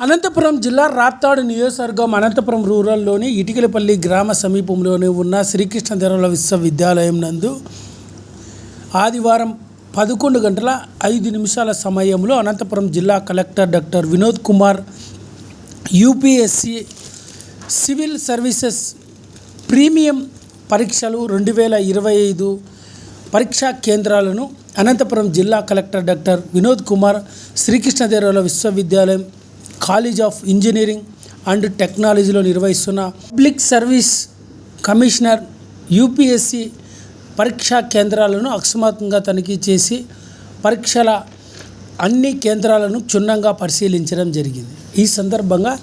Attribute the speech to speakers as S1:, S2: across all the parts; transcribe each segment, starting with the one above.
S1: అనంతపురం జిల్లా రాప్తాడు నియోజకవర్గం అనంతపురం రూరల్లోని ఇటికలపల్లి గ్రామ సమీపంలోనే ఉన్న శ్రీకృష్ణదేవరాయల విశ్వవిద్యాలయం నందు ఆదివారం 11:05 సమయంలో అనంతపురం జిల్లా collector doctor Vinod Kumar UPSC civil services premium పరీక్షలు 2025 పరీక్షా కేంద్రాలను అనంతపురం జిల్లా కలెక్టర్ డాక్టర్ వినోద్ కుమార్ శ్రీకృష్ణదేవరాయల విశ్వవిద్యాలయం కాలేజ్ ఆఫ్ ఇంజనీరింగ్ అండ్ టెక్నాలజీలో నిర్వహిస్తున్న పబ్లిక్ సర్వీస్ కమిషనర్ యూపీఎస్సీ పరీక్షా కేంద్రాలను అకస్మాత్తుగా తనిఖీ చేసి పరీక్షల అన్ని కేంద్రాలను క్షుణ్ణంగా పరిశీలించడం జరిగింది. ఈ సందర్భంగా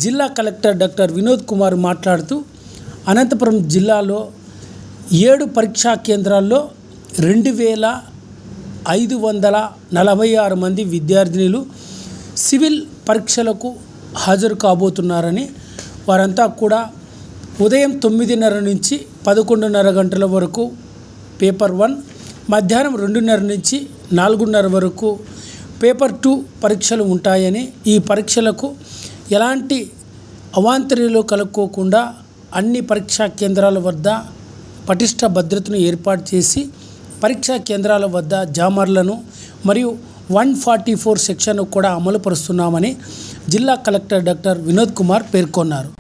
S1: జిల్లా కలెక్టర్ డాక్టర్ వినోద్ కుమార్ మాట్లాడుతూ అనంతపురం జిల్లాలో 7 పరీక్షా కేంద్రాల్లో 2546 మంది విద్యార్థినులు సివిల్ పరీక్షలకు హాజరు కాబోతున్నారని, వారంతా కూడా ఉదయం 9:30 నుంచి 11:30 గంటల వరకు పేపర్ 1, మధ్యాహ్నం 2:30 నుంచి 4:30 వరకు పేపర్ 2 పరీక్షలు ఉంటాయని, ఈ పరీక్షలకు ఎలాంటి అవాంతరాలు కలుక్కోకుండా అన్ని పరీక్షా కేంద్రాల వద్ద పటిష్ట భద్రతను ఏర్పాటు చేసి పరీక్షా కేంద్రాల వద్ద జామర్లను మరియు 144 సెక్షన్ కూడా అమలు పరుస్తున్నామని జిల్లా కలెక్టర్ డాక్టర్ వినోద్ కుమార్ పేర్కొన్నారు.